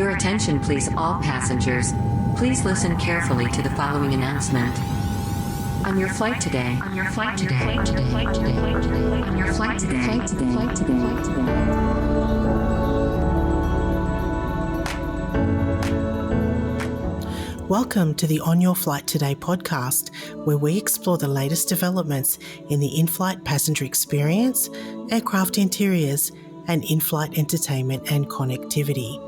Your attention please all passengers. Please listen carefully to the following announcement. On your flight today, on your flight today, on your flight today, on your flight today. Welcome to the On Your Flight Today podcast, where we explore the latest developments in the in-flight passenger experience, aircraft interiors, and in-flight entertainment and connectivity.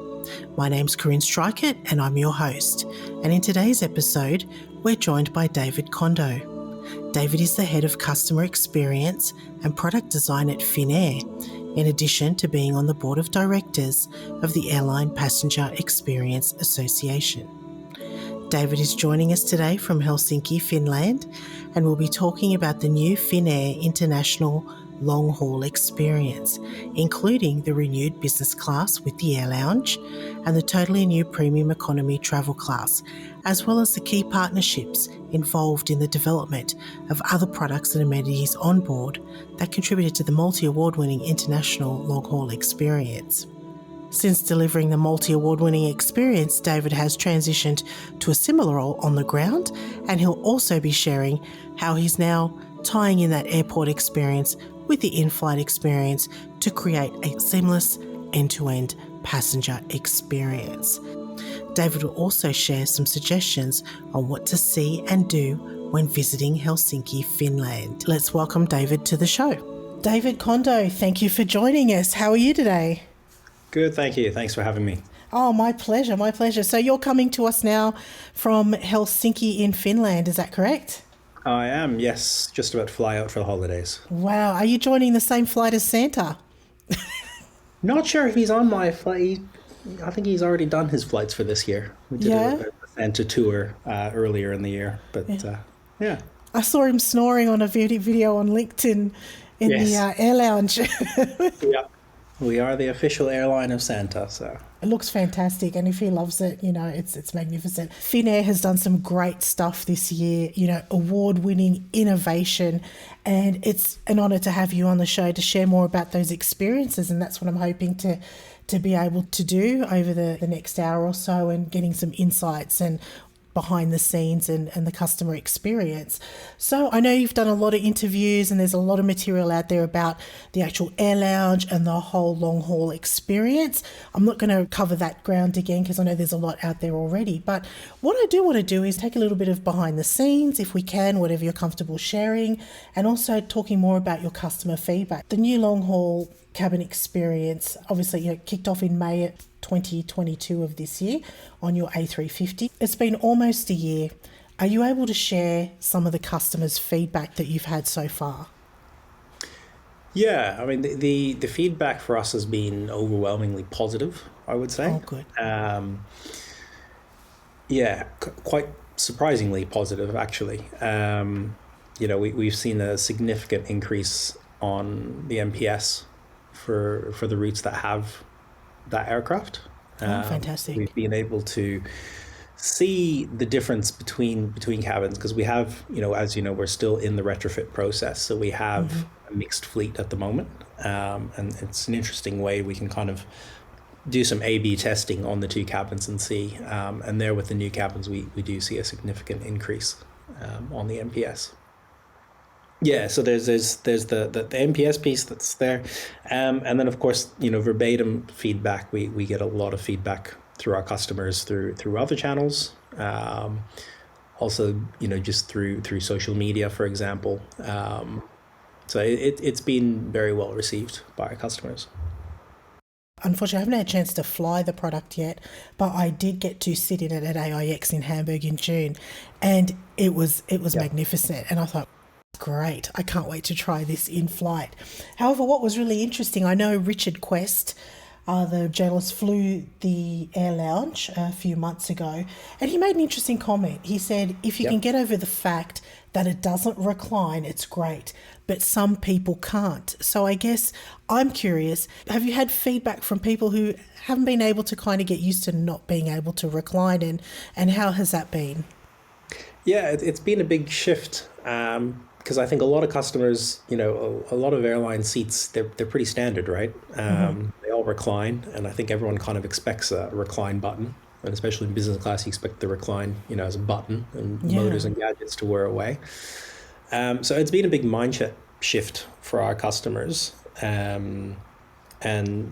My name's Corinne Strikert and I'm your host. And in today's episode, we're joined by David Kondo. David is the head of customer experience and product design at Finnair, in addition to being on the board of directors of the Airline Passenger Experience Association. David is joining us today from Helsinki, Finland, and we'll be talking about the new Finnair International long-haul experience, including the renewed business class with the AirLounge and the totally new premium economy travel class, as well as the key partnerships involved in the development of other products and amenities on board that contributed to the multi-award-winning international long-haul experience. Since delivering the multi-award-winning experience, David has transitioned to a similar role on the ground, and he'll also be sharing how he's now tying in that airport experience with the in-flight experience to create a seamless end-to-end passenger experience. David will also share some suggestions on what to see and do when visiting Helsinki, Finland. Let's welcome David to the show. David Kondo, thank you for joining us. How are you today? Good, thank you. Thanks for having me. Oh, my pleasure, my pleasure. So you're coming to us now from Helsinki in Finland, is that correct? I am, yes. Just about to fly out for the holidays. Wow. Are you joining the same flight as Santa? Not sure if he's on my flight. I think he's already done his flights for this year. We did a Santa tour earlier in the year, but yeah. I saw him snoring on a video on LinkedIn in the AirLounge. Yeah. We are the official airline of Santa, so. It looks fantastic, and if he loves it, it's magnificent. Finnair has done some great stuff this year, award-winning innovation, and it's an honour to have you on the show to share more about those experiences, and that's what I'm hoping to be able to do over the next hour or so, and getting some insights and behind the scenes and the customer experience. So I know you've done a lot of interviews and there's a lot of material out there about the actual AirLounge and the whole long haul experience. I'm not going to cover that ground again because I know there's a lot out there already. But what I do want to do is take a little bit of behind the scenes, if we can, whatever you're comfortable sharing, and also talking more about your customer feedback. The new long haul cabin experience, obviously, kicked off in May 2022 of this year on your A350. It's been almost a year. Are you able to share some of the customers' feedback that you've had so far? Yeah, I mean, the feedback for us has been overwhelmingly positive, I would say. Oh, good. Quite surprisingly positive, actually. We've seen a significant increase on the NPS for the routes that have that aircraft. Fantastic. We've been able to see the difference between cabins because we have, as you know, we're still in the retrofit process. So we have a mixed fleet at the moment. And it's an interesting way we can kind of do some A/B testing on the two cabins and see. And there with the new cabins, we do see a significant increase on the NPS. Yeah, so there's the NPS piece that's there, and then of course verbatim feedback. We get a lot of feedback through our customers through other channels, also just through social media, for example. So it's been very well received by our customers. Unfortunately, I haven't had a chance to fly the product yet, but I did get to sit in it at AIX in Hamburg in June, and it was magnificent. And I thought, great, I can't wait to try this in flight. However, what was really interesting, I know Richard Quest, the journalist, flew the AirLounge a few months ago, and he made an interesting comment. He said, if you can get over the fact that it doesn't recline, it's great, but some people can't. So I guess I'm curious, have you had feedback from people who haven't been able to kind of get used to not being able to recline, and how has that been? Yeah, it's been a big shift. Because I think a lot of customers, a lot of airline seats, they're pretty standard, right? They all all recline, and I think everyone kind of expects a recline button, and especially in business class, you expect the recline, as a button and motors and gadgets to wear away. So it's been a big shift for our customers. And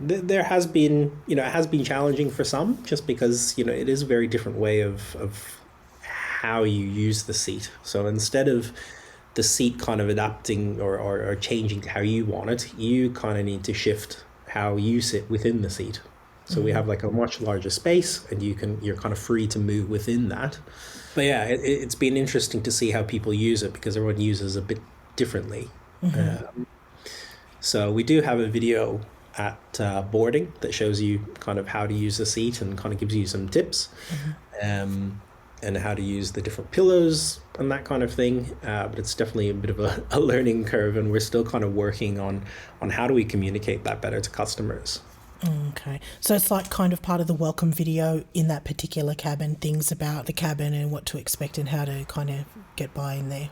there has been, it has been challenging for some, just because, it is a very different way of how you use the seat. So instead of the seat kind of adapting or changing to how you want it, you kind of need to shift how you sit within the seat. So we have like a much larger space, and you're kind of free to move within that. But yeah, it's been interesting to see how people use it, because everyone uses a bit differently. So we do have a video at boarding that shows you kind of how to use the seat and kind of gives you some tips, and how to use the different pillows and that kind of thing. But it's definitely a bit of a learning curve, and we're still kind of working on how do we communicate that better to customers. Okay. So it's like kind of part of the welcome video in that particular cabin, things about the cabin and what to expect and how to kind of get by in there.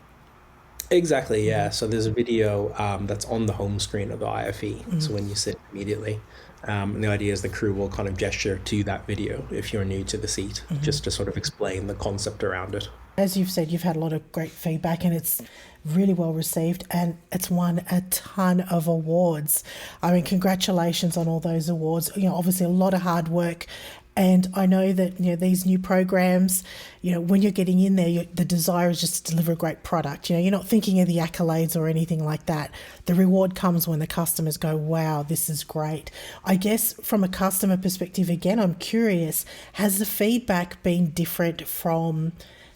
Exactly, yeah. So there's a video that's on the home screen of the IFE. So when you sit immediately, and the idea is the crew will kind of gesture to that video if you're new to the seat, just to sort of explain the concept around it. As you've said, you've had a lot of great feedback, and it's really well received, and it's won a ton of awards. I mean, congratulations on all those awards. Obviously a lot of hard work. And I know that, these new programs, when you're getting in there, the desire is just to deliver a great product. You're not thinking of the accolades or anything like that. The reward comes when the customers go, wow, this is great. I guess from a customer perspective, again, I'm curious, has the feedback been different from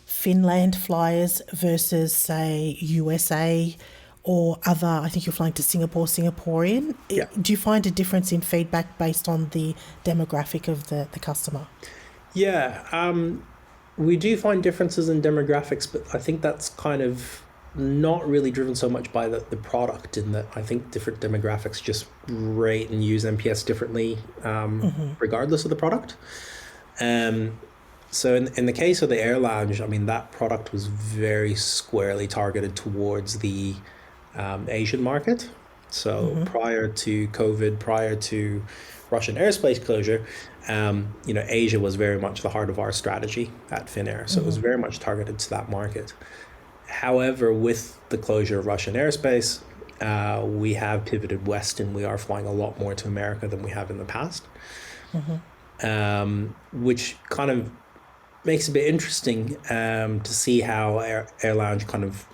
Finland flyers versus, say, USA or other? I think you're flying to Singaporean. Yeah. Do you find a difference in feedback based on the demographic of the customer? Yeah, we do find differences in demographics, but I think that's kind of not really driven so much by the product, in that I think different demographics just rate and use MPS differently, regardless of the product. So in the case of the AirLounge, I mean, that product was very squarely targeted towards the Asian market. So prior to COVID, prior to Russian airspace closure, Asia was very much the heart of our strategy at Finnair. So it was very much targeted to that market. However, with the closure of Russian airspace, we have pivoted west, and we are flying a lot more to America than we have in the past, which kind of makes it a bit interesting to see how AirLounge kind of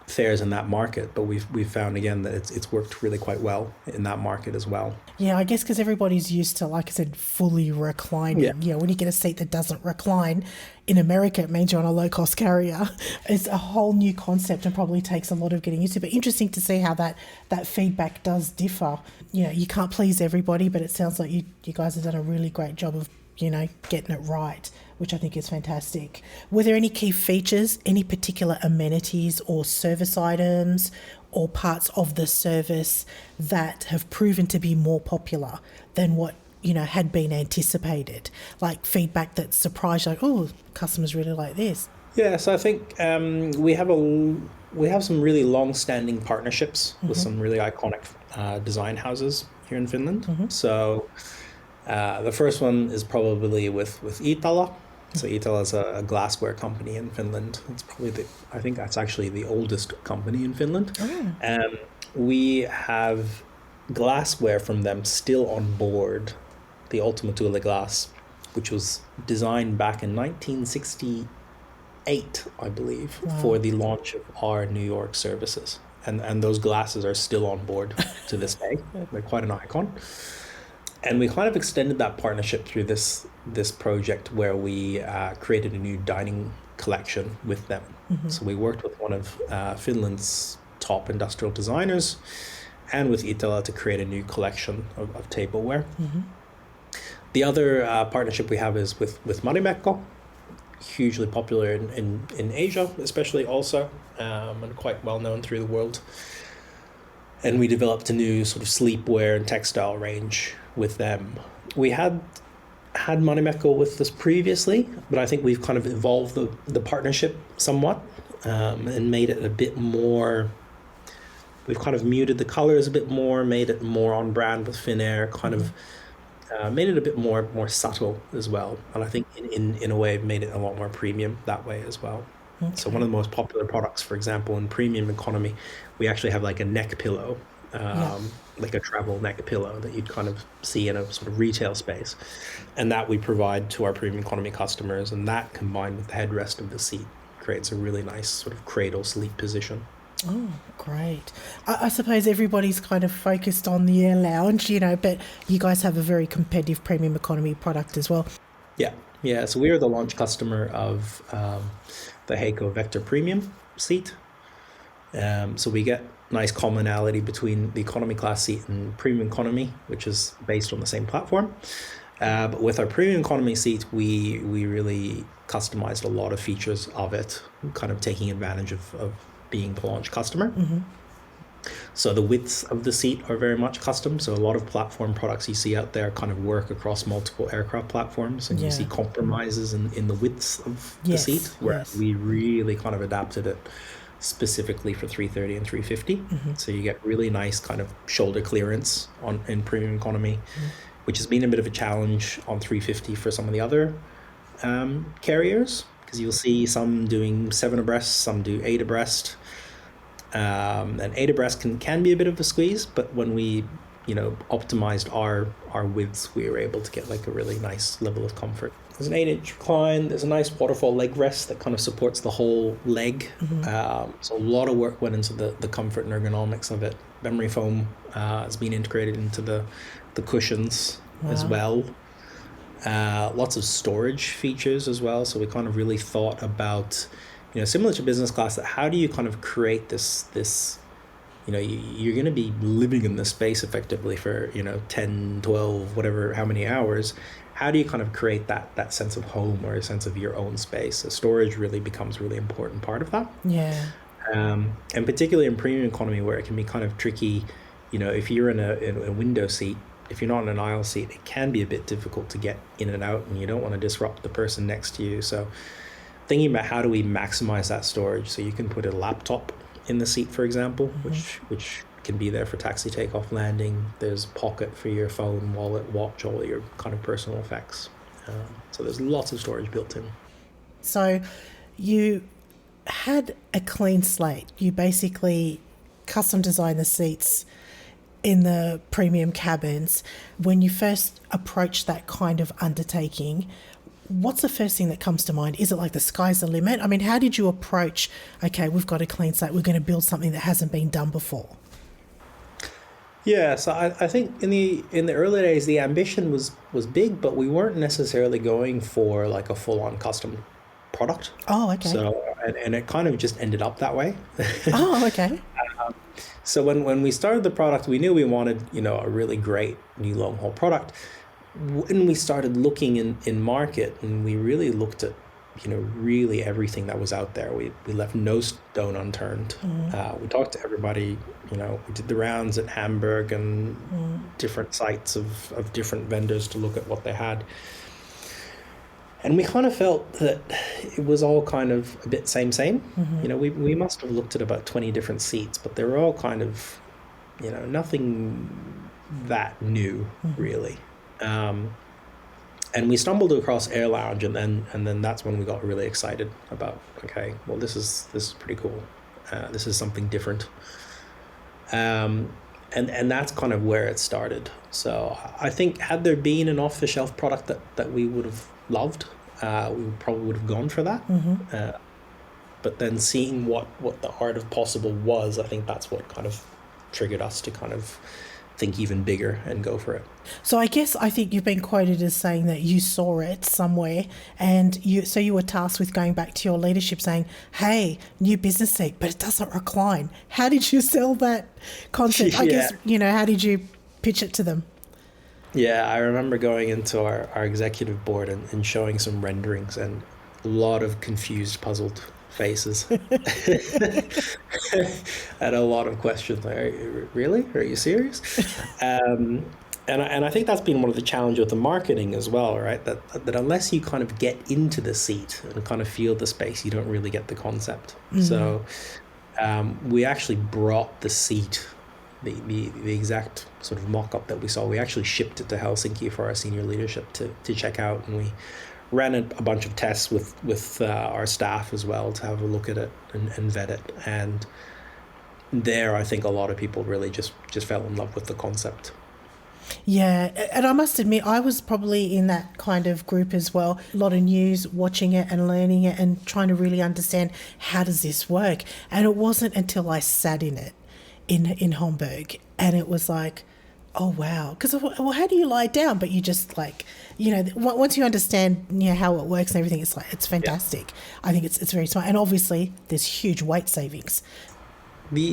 fares in that market. But we've found again that it's worked really quite well in that market as well. Yeah, I guess because everybody's used to, like I said, fully reclining. Yeah. When you get a seat that doesn't recline, in America it means you're on a low-cost carrier. It's a whole new concept and probably takes a lot of getting used to. But interesting to see how that feedback does differ. You can't please everybody, but it sounds like you guys have done a really great job of getting it right, which I think is fantastic. Were there any key features, any particular amenities or service items or parts of the service that have proven to be more popular than what had been anticipated? Like feedback that surprised you, like, oh, customers really like this. Yeah, so I think we have some really long-standing partnerships with some really iconic design houses here in Finland. So the first one is probably with Iittala. So Iittala is a glassware company in Finland. It's probably I think that's actually the oldest company in Finland. We have glassware from them still on board the Ultima Thule glass, which was designed back in 1968, I believe, for the launch of our New York services. And those glasses are still on board to this day. They're quite an icon. And we kind of extended that partnership through this project where we created a new dining collection with them. So we worked with one of Finland's top industrial designers and with Iittala to create a new collection of tableware. The other partnership we have is with Marimekko, hugely popular in Asia, especially also, and quite well known through the world. And we developed a new sort of sleepwear and textile range with them. We had Marimekko with us previously, but I think we've kind of evolved the partnership somewhat, and made it a bit more. We've kind of muted the colors a bit more, made it more on brand with Finnair, kind of made it a bit more subtle as well. And I think in a way made it a lot more premium that way as well. So one of the most popular products, for example, in premium economy, we actually have like a neck pillow, Yeah. like a travel neck pillow that you'd kind of see in a sort of retail space. And that we provide to our premium economy customers. And that combined with the headrest of the seat creates a really nice sort of cradle sleep position. Oh, great. I suppose everybody's kind of focused on the AirLounge, but you guys have a very competitive premium economy product as well. Yeah. Yeah. So we are the launch customer of the Heiko Vector Premium seat. So we get nice commonality between the economy class seat and premium economy, which is based on the same platform. But with our premium economy seat, we really customized a lot of features of it, kind of taking advantage of being the launch customer. So the widths of the seat are very much custom. So a lot of platform products you see out there kind of work across multiple aircraft platforms, and you see compromises in the widths of the seat, where we really kind of adapted it specifically for 330 and 350. So you get really nice kind of shoulder clearance in premium economy, which has been a bit of a challenge on 350 for some of the other carriers, because you'll see some doing 7 abreast, some do 8 abreast. And 8 abreast can be a bit of a squeeze, but when we optimized our widths, we were able to get like a really nice level of comfort. There's an 8-inch recline, there's a nice waterfall leg rest that kind of supports the whole leg. So a lot of work went into the comfort and ergonomics of it. Memory foam has been integrated into the cushions as well. Lots of storage features as well. So we kind of really thought about, similar to business class, that how do you kind of create this you're going to be living in this space effectively for 10, 12, whatever, how many hours. How do you kind of create that sense of home or a sense of your own space? So storage really becomes a really important part of that. And particularly in premium economy, where it can be kind of tricky, if you're in a window seat, if you're not in an aisle seat, it can be a bit difficult to get in and out, and you don't want to disrupt the person next to you. So thinking about how do we maximize that storage, so you can put a laptop in the seat, for example, which can be there for taxi, takeoff, landing. There's a pocket for your phone, wallet, watch, all your kind of personal effects. So there's lots of storage built in. So you had a clean slate. You basically custom designed the seats in the premium cabins. When you first approach that kind of undertaking, what's the first thing that comes to mind? Is it like the sky's the limit? I mean, how did you approach, okay, we've got a clean slate, we're going to build something that hasn't been done before? Yeah, so I think in the early days, the ambition was big, but we weren't necessarily going for like a full-on custom product. Oh, okay. So, and it kind of just ended up that way. Oh, okay. So when we started the product, we knew we wanted, a really great new long haul product. When we started looking in market, and we really looked at, really everything that was out there. We left no stone unturned. We talked to everybody, we did the rounds at Hamburg and different sites of different vendors to look at what they had. And we kind of felt that it was all kind of a bit same. We must have looked at about 20 different seats, but they were all kind of, nothing that new really. And we stumbled across AirLounge, and then that's when we got really excited about, okay, well, this is pretty cool. This is something different. And that's kind of where it started. So I think had there been an off-the-shelf product that we would have loved, we probably would have gone for that. But then seeing what the art of possible was, I think that's what kind of triggered us to kind of think even bigger and go for it. So I think you've been quoted as saying that you saw it somewhere, and you were tasked with going back to your leadership saying, hey, new business seat, but it doesn't recline. How did you sell that concept? I guess, how did you pitch it to them? Yeah, I remember going into our executive board and showing some renderings, and a lot of confused, puzzled faces and a lot of questions like, really? Are you serious? And I think that's been one of the challenges with the marketing as well, right? That unless you kind of get into the seat and kind of feel the space, you don't really get the concept. So we actually brought the seat the exact sort of mock-up that we saw. We actually shipped it to Helsinki for our senior leadership to check out, and we ran a bunch of tests with our staff as well to have a look at it and vet it. And there, I think a lot of people really just fell in love with the concept. Yeah, and I must admit, I was probably in that kind of group as well. A lot of news, watching it and learning it and trying to really understand, how does this work? And it wasn't until I sat in it in Hamburg, and it was like, oh, wow. Because, well, how do you lie down? But you just like, once you understand how it works and everything, it's like, it's fantastic. Yeah. I think it's very smart. And obviously, there's huge weight savings.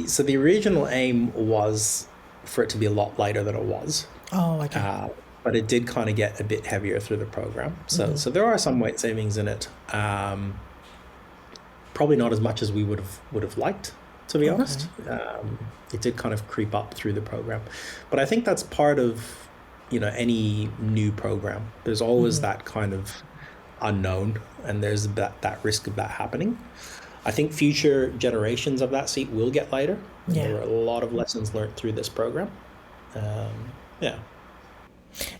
So the original aim was for it to be a lot lighter than it was. Oh, okay. But it did kind of get a bit heavier through the program. So there are some weight savings in it. Probably not as much as we would have liked, to be honest. It did kind of creep up through the program. But I think that's part of, any new program. There's always that kind of unknown, and there's that risk of that happening. I think future generations of that seat will get lighter. Yeah. There are a lot of lessons learned through this program.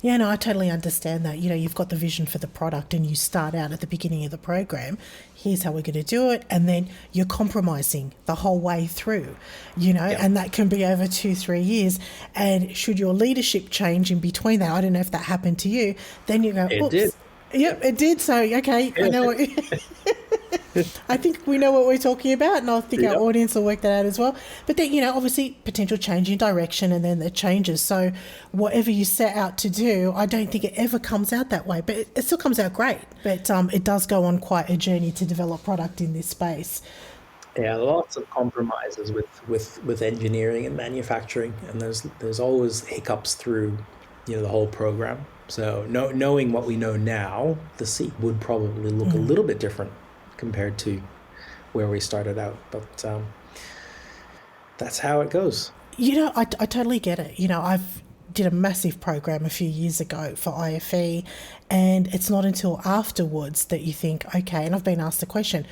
Yeah, no, I totally understand that. You've got the vision for the product and you start out at the beginning of the program. Here's how we're going to do it. And then you're compromising the whole way through, and that can be over 2-3 years. And should your leadership change in between that, I don't know if that happened to you, then you go, oops. It did. Yep, it did. So, okay, I know what... I think we know what we're talking about, and I think our audience will work that out as well. But then, obviously potential change in direction, and then the changes. So whatever you set out to do, I don't think it ever comes out that way, but it still comes out great. But it does go on quite a journey to develop product in this space. Yeah, lots of compromises with engineering and manufacturing, and there's always hiccups through, the whole program. So knowing what we know now, the seat would probably look a little bit different compared to where we started out. But that's how it goes. I totally get it. I've did a massive program a few years ago for IFE, and it's not until afterwards that you think, okay, and I've been asked the question,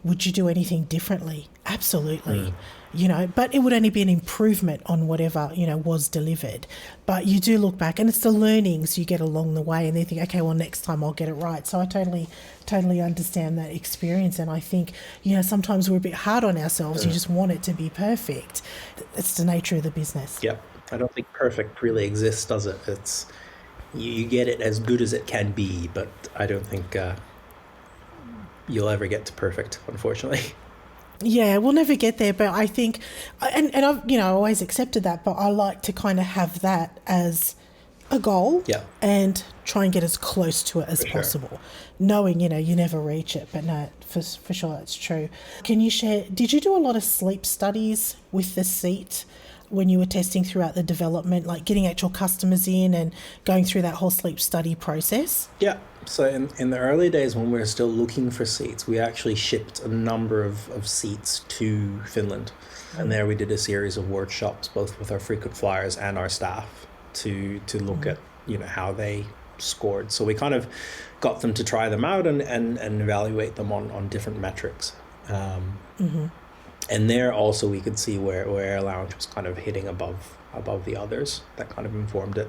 would you do anything differently? Absolutely. But it would only be an improvement on whatever, was delivered. But you do look back, and it's the learnings you get along the way, and then you think, okay, well, next time I'll get it right. So I totally understand that experience. And I think, sometimes we're a bit hard on ourselves. You just want it to be perfect. It's the nature of the business. Yeah. I don't think perfect really exists, does it? It's, you get it as good as it can be, but I don't think you'll ever get to perfect, unfortunately. Yeah, we'll never get there, but I think, and I've, always accepted that, but I like to kind of have that as a goal, and try and get as close to it as possible, knowing, you never reach it, but no, for sure that's true. Can you share, did you do a lot of sleep studies with the seat when you were testing throughout the development, like getting actual customers in and going through that whole sleep study process? Yeah. So in the early days when we were still looking for seats, we actually shipped a number of seats to Finland. And there we did a series of workshops, both with our frequent flyers and our staff, to look at, how they scored. So we kind of got them to try them out and evaluate them on different metrics. And there also we could see where AirLounge was kind of hitting above the others. That kind of informed it.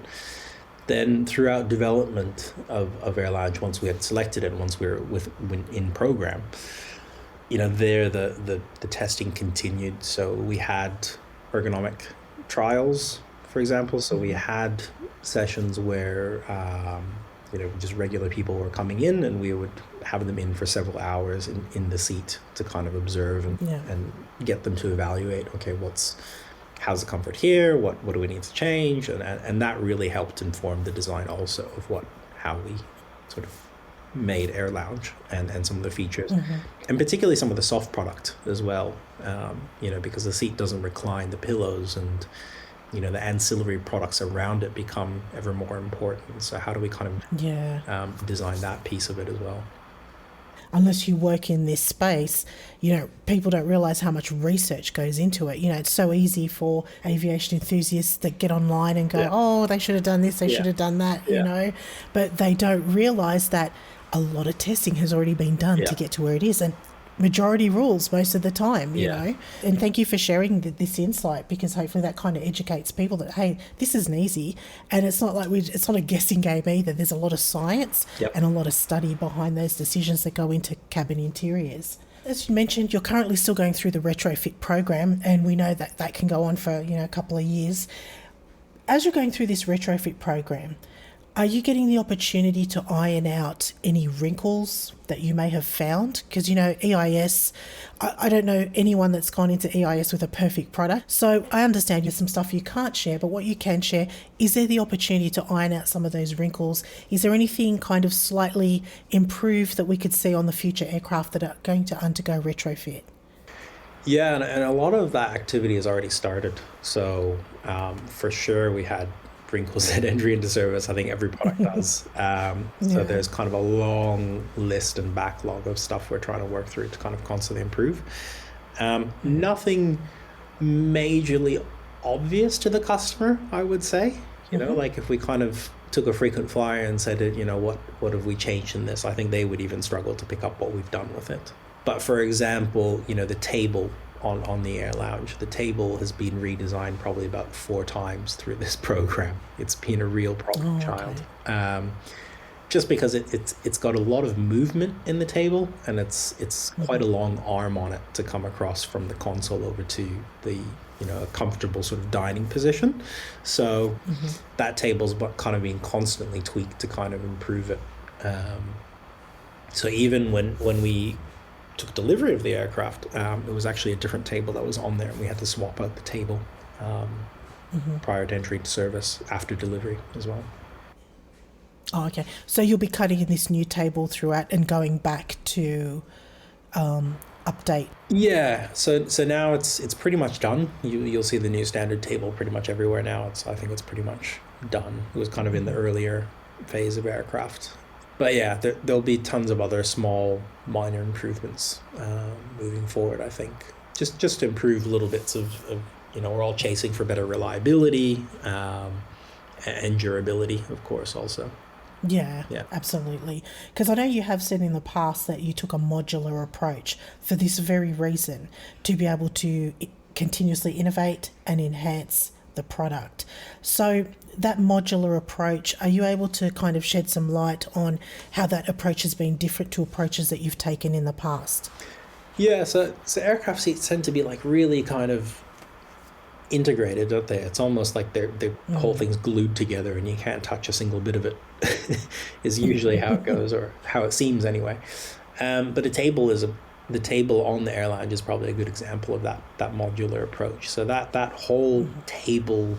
Then throughout development of AirLounge, once we had selected it, once we were in program, there the testing continued. So we had ergonomic trials, for example. So we had sessions where just regular people were coming in, and we would have them in for several hours in the seat to kind of observe and get them to evaluate, okay, how's the comfort here? What do we need to change? And that really helped inform the design also of how we sort of made AirLounge and some of the features, and particularly some of the soft product as well, because the seat doesn't recline, the pillows and the ancillary products around it become ever more important. So how do we kind of design that piece of it as well? Unless you work in this space, people don't realize how much research goes into it. It's so easy for aviation enthusiasts that get online and go, oh, they should have done this, they should have done that, but they don't realize that a lot of testing has already been done to get to where it is. And majority rules most of the time, you Yeah. know. And thank you for sharing this insight, because hopefully that kind of educates people that, hey, this isn't easy. And it's not like it's not a guessing game either. There's a lot of science Yep. and a lot of study behind those decisions that go into cabin interiors. As you mentioned, you're currently still going through the retrofit program, and we know that that can go on for, you know, a couple of years. As you're going through this retrofit program, are you getting the opportunity to iron out any wrinkles that you may have found? Because, you know, EIS, I don't know anyone that's gone into EIS with a perfect product. So I understand there's some stuff you can't share, but what you can share, is there the opportunity to iron out some of those wrinkles? Is there anything kind of slightly improved that we could see on the future aircraft that are going to undergo retrofit? Yeah, and a lot of that activity has already started. So for sure, we had wrinkles at entry into service. I think every product does. So there's kind of a long list and backlog of stuff we're trying to work through to kind of constantly improve. Nothing majorly obvious to the customer, I would say. You know, like if we kind of took a frequent flyer and said, you know, what have we changed in this? I think they would even struggle to pick up what we've done with it. But for example, you know, the table on the AirLounge, the table has been redesigned probably about 4 times through this program. It's been a real problem child. Just because it's got a lot of movement in the table, and it's quite a long arm on it to come across from the console over to the, you know, a comfortable sort of dining position. So that table's kind of been constantly tweaked to kind of improve it. So even when we took delivery of the aircraft, it was actually a different table that was on there, and we had to swap out the table prior to entry into service after delivery as well. Oh, okay. So you'll be cutting in this new table throughout and going back to update. Yeah. So now it's pretty much done. You'll see the new standard table pretty much everywhere now. I think it's pretty much done. It was kind of in the earlier phase of aircraft. But yeah, there'll be tons of other small, minor improvements moving forward, I think. Just to improve little bits of, you know, we're all chasing for better reliability and durability, of course, also. Yeah, absolutely. Because I know you have said in the past that you took a modular approach for this very reason, to be able to continuously innovate and enhance the product. So that modular approach, are you able to kind of shed some light on how that approach has been different to approaches that you've taken in the past? Yeah, so aircraft seats tend to be like really kind of integrated, don't they? It's almost like the whole thing's glued together and you can't touch a single bit of it is usually how it goes, or how it seems anyway. But the table on the AirLounge is probably a good example of that modular approach. So that whole table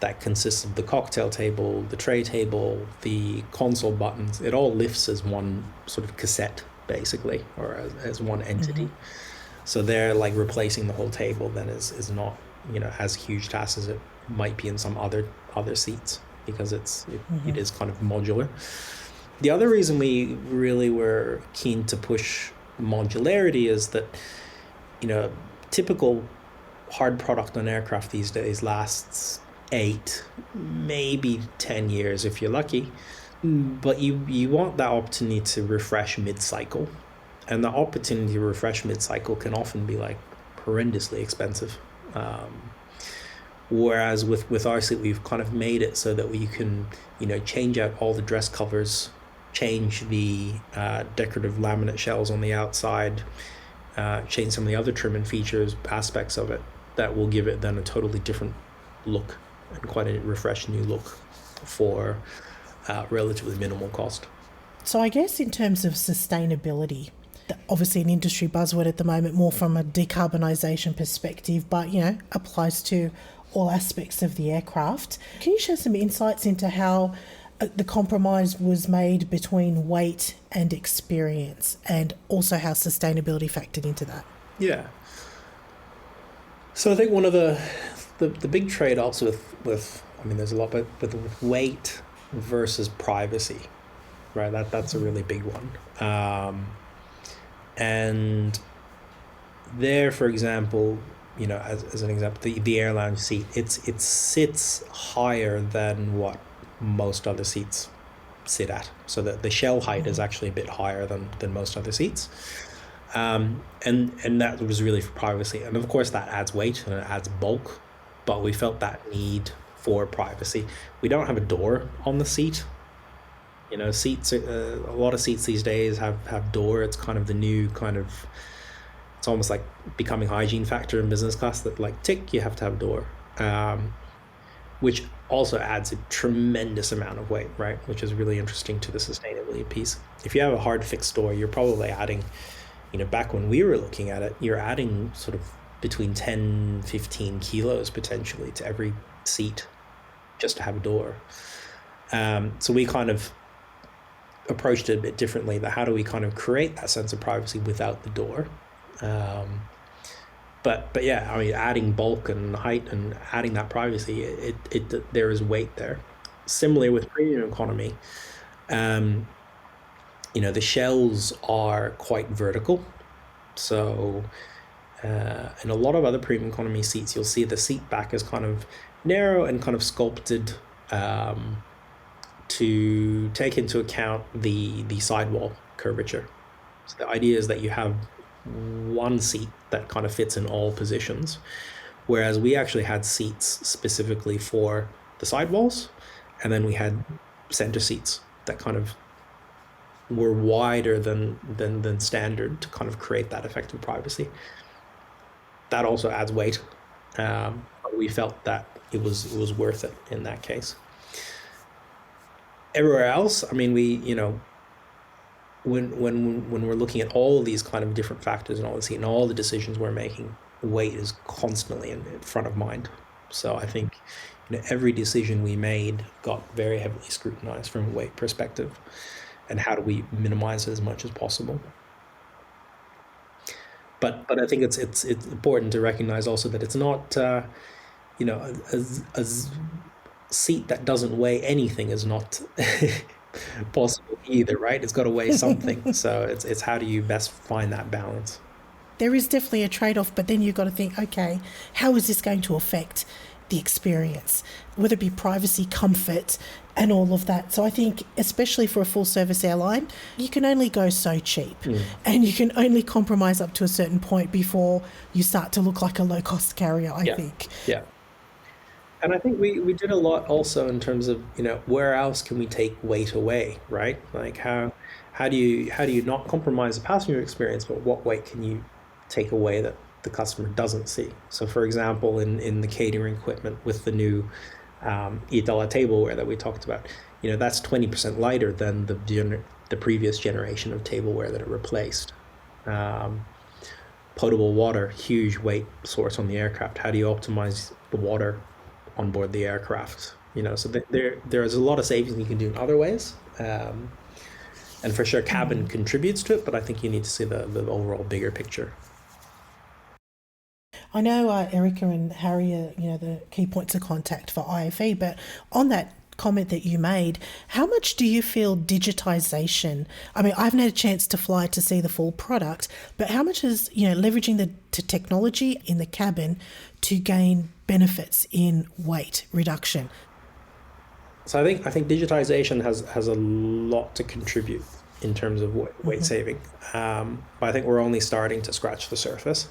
that consists of the cocktail table, the tray table, the console buttons, it all lifts as one sort of cassette, basically, or as one entity. So they're like replacing the whole table then is not, you know, as huge task as it might be in some other seats, because it is kind of modular. The other reason we really were keen to push modularity is that, you know, typical hard product on aircraft these days lasts 8, maybe 10 years if you're lucky, but you want that opportunity to refresh mid-cycle, and the opportunity to refresh mid-cycle can often be like horrendously expensive. Whereas with our seat, we've kind of made it so that we can, you know, change out all the dress covers, change the decorative laminate shells on the outside, change some of the other trim and features aspects of it that will give it then a totally different look and quite a refreshed new look for relatively minimal cost. So I guess in terms of sustainability, obviously an industry buzzword at the moment, more from a decarbonisation perspective, but, you know, applies to all aspects of the aircraft. Can you share some insights into how the compromise was made between weight and experience, and also how sustainability factored into that? Yeah. So I think one of the big trade-offs with I mean, there's a lot, but with weight versus privacy, right? That's a really big one. And there, for example, you know, as an example, the AirLounge seat, it sits higher than what most other seats sit at. So that the shell height is actually a bit higher than most other seats. And that was really for privacy. And of course, that adds weight and it adds bulk, but we felt that need for privacy. We don't have a door on the seat. Seats. A lot of seats these days have door. It's kind of the new kind of. It's almost like becoming hygiene factor in business class that like tick, you have to have a door, which also adds a tremendous amount of weight, right? Which is really interesting to the sustainability piece. If you have a hard fixed door, you're probably adding, back when we were looking at it, you're adding sort of between 10, 15 kilos potentially to every seat just to have a door. So we kind of approached it a bit differently, that how do we kind of create that sense of privacy without the door? But yeah, I mean, adding bulk and height and adding that privacy, it there is weight there. Similarly with premium economy, the shells are quite vertical. So in a lot of other premium economy seats, you'll see the seat back is kind of narrow and kind of sculpted to take into account the sidewall curvature. So the idea is that you have one seat that kind of fits in all positions, whereas we actually had seats specifically for the sidewalls, and then we had center seats that kind of were wider than standard to kind of create that effective privacy. That also adds weight, but we felt that it was worth it in that case. Everywhere else, I mean, we when we're looking at all of these kind of different factors and all the decisions we're making, weight is constantly in front of mind. So I think every decision we made got very heavily scrutinized from a weight perspective, and how do we minimize it as much as possible. But I think it's important to recognize also that it's not a seat that doesn't weigh anything is not possible either, right? It's got to weigh something. So it's how do you best find that balance? There is definitely a trade-off, but then you've got to think, okay, how is this going to affect the experience, whether it be privacy, comfort, and all of that. So I think, especially for a full-service airline, you can only go so cheap, and you can only compromise up to a certain point before you start to look like a low-cost carrier, I think. Yeah. And I think we did a lot also in terms of, where else can we take weight away, right? Like how do you not compromise the passenger experience, but what weight can you take away that the customer doesn't see? So for example, in the catering equipment with the new Itala tableware that we talked about, that's 20% lighter than the previous generation of tableware that it replaced. Potable water, huge weight source on the aircraft. How do you optimize the water on board the aircraft? So there's a lot of savings you can do in other ways, and for sure cabin contributes to it, but I think you need to see the overall bigger picture. I know Erica and Harry are the key points of contact for IFE, but on that comment that you made, how much do you feel digitization, I mean, I haven't had a chance to fly to see the full product, but how much is leveraging the technology in the cabin to gain benefits in weight reduction? So I think digitization has a lot to contribute in terms of weight saving, but I think we're only starting to scratch the surface.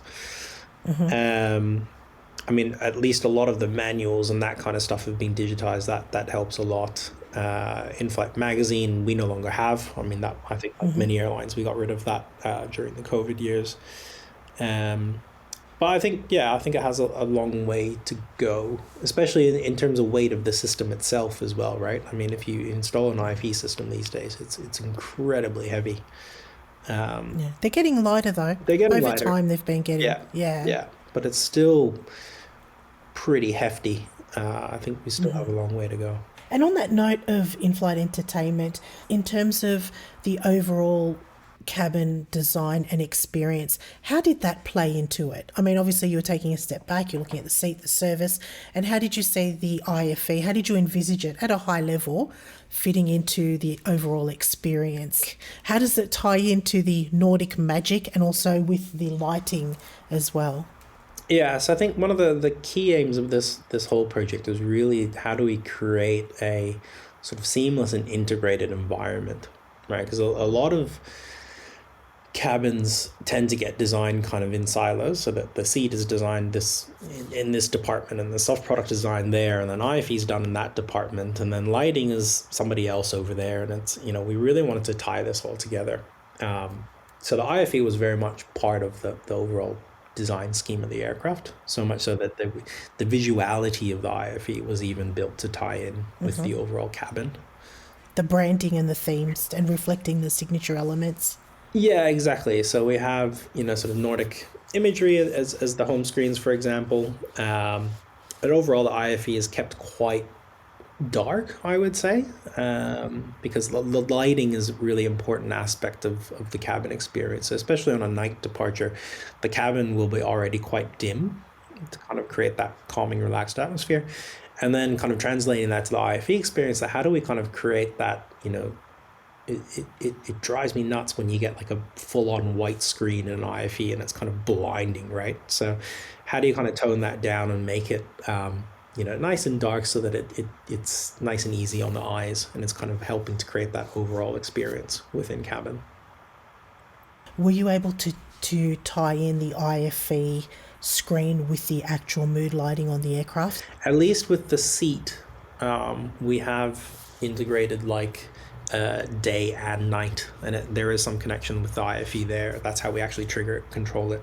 I mean, at least a lot of the manuals and that kind of stuff have been digitized. That helps a lot. In-flight magazine we no longer have. I mean, that I think like many airlines, we got rid of that during the COVID years. But I think it has a long way to go, especially in terms of weight of the system itself as well, right? I mean, if you install an IFE system these days, it's incredibly heavy. They're getting lighter though. They're getting over lighter. time. They've been getting yeah, but it's still pretty hefty. I think we still have a long way to go. And on that note of in-flight entertainment, in terms of the overall cabin design and experience, how did that play into it? I mean, obviously you were taking a step back, you're looking at the seat, the service, and how did you see the IFE, how did you envisage it at a high level fitting into the overall experience? How does it tie into the Nordic magic and also with the lighting as well? Yeah, so I think one of the key aims of this whole project is really how do we create a sort of seamless and integrated environment, right? Because a lot of cabins tend to get designed kind of in silos, so that the seat is designed this in this department, and the soft product design there, and then IFE is done in that department, and then lighting is somebody else over there, and it's, you know, we really wanted to tie this all together. So the IFE was very much part of the overall design scheme of the aircraft, so much so that the visuality of the IFE was even built to tie in with the overall cabin. The branding and the themes and reflecting the signature elements. Yeah, exactly. So we have, you know, sort of Nordic imagery as the home screens, for example. But overall, the IFE is kept quite dark, I would say, because the lighting is a really important aspect of the cabin experience, especially on a night departure. The cabin will be already quite dim to kind of create that calming, relaxed atmosphere. And then kind of translating that to the IFE experience, how do we kind of create that, you know, it drives me nuts when you get like a full-on white screen in an IFE and it's kind of blinding, right? So how do you kind of tone that down and make it, you know, nice and dark so that it's nice and easy on the eyes, and it's kind of helping to create that overall experience within cabin. Were you able to tie in the IFE screen with the actual mood lighting on the aircraft? At least with the seat, we have integrated like day and night, and there is some connection with the IFE there. That's how we actually trigger it, control it,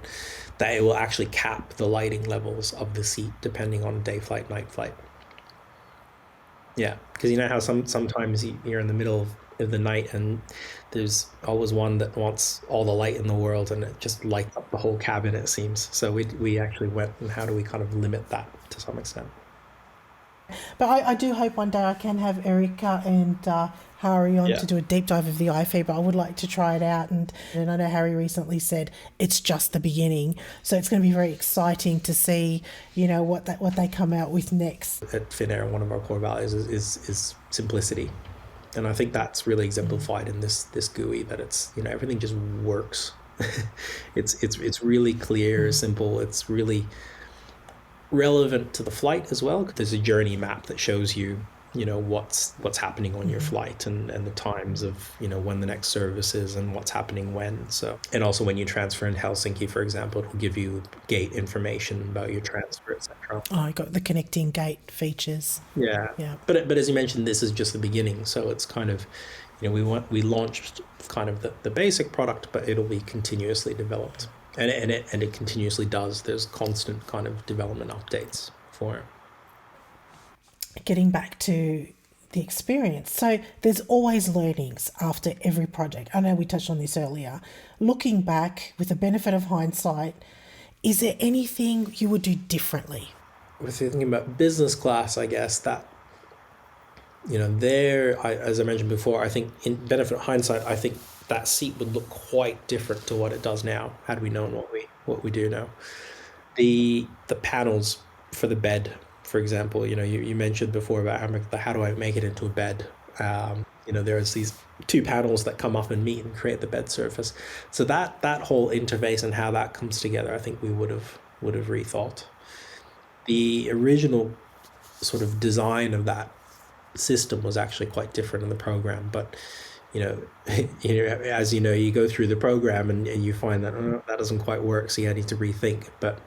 that it will actually cap the lighting levels of the seat depending on day flight, night flight. Yeah, because you know how sometimes you're in the middle of the night and there's always one that wants all the light in the world, and it just lights up the whole cabin, it seems. So we actually went, and how do we kind of limit that to some extent? But I do hope one day I can have Erica and Harry on to do a deep dive of the IFE, but I would like to try it out. And I know Harry recently said it's just the beginning. So it's going to be very exciting to see, you know, what they come out with next. At Finnair, one of our core values is simplicity. And I think that's really exemplified in this GUI, that it's, you know, everything just works. It's really clear, simple. It's really relevant to the flight as well. There's a journey map that shows you, you know, what's happening on your flight, and the times of, you know, when the next service is and what's happening when. So, and also when you transfer in Helsinki, for example, it will give you gate information about your transfer, etc. Oh, I got the connecting gate features. Yeah. But as you mentioned, this is just the beginning. So it's kind of, you know, we launched kind of the basic product, but it'll be continuously developed. And it continuously does. There's constant kind of development updates for it. Getting back to the experience. So there's always learnings after every project. I know we touched on this earlier. Looking back with the benefit of hindsight, is there anything you would do differently? With thinking about business class, I guess that, you know, as I mentioned before, I think in benefit of hindsight, I think that seat would look quite different to what it does now, had we known what we do now. The panels for the bed, for example, you know, you mentioned before about how do I make it into a bed? You know, there's these two panels that come up and meet and create the bed surface. So that whole interface and how that comes together, I think we would have rethought. The original sort of design of that system was actually quite different in the program, but you know, as you know, you go through the program and you find that that doesn't quite work, so you need to rethink. But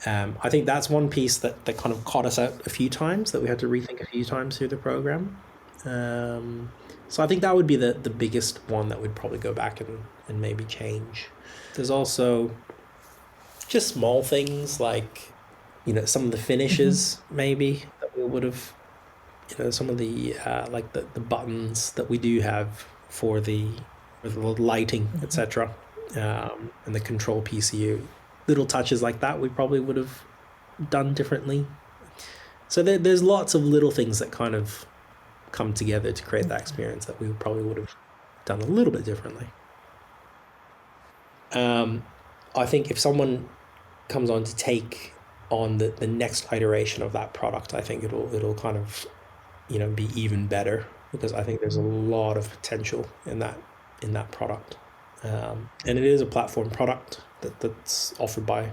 I think that's one piece that kind of caught us out a few times, that we had to rethink a few times through the program. So I think that would be the biggest one that we'd probably go back and maybe change. There's also just small things like, you know, some of the finishes maybe that we would have, you know, some of the like the buttons that we do have for the lighting, etc., and the control PCU, little touches like that we probably would have done differently. So there's lots of little things that kind of come together to create that experience that we probably would have done a little bit differently. I think if someone comes on to take on the next iteration of that product, I think it'll kind of, you know, be even better, because I think there's a lot of potential in that product, and it is a platform product that's offered by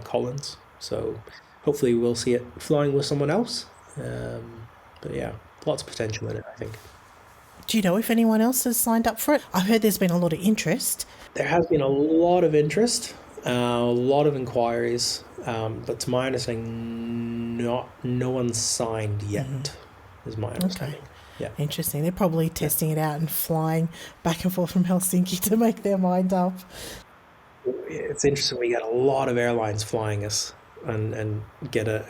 Collins. So hopefully we'll see it flying with someone else. But yeah, lots of potential in it, I think. Do you know if anyone else has signed up for it? I've heard there's been a lot of interest. There has been a lot of interest, a lot of inquiries, but to my understanding, no one's signed yet, is my understanding. Okay. Yeah. Interesting. They're probably testing it out and flying back and forth from Helsinki to make their mind up. It's interesting. We get a lot of airlines flying us and get a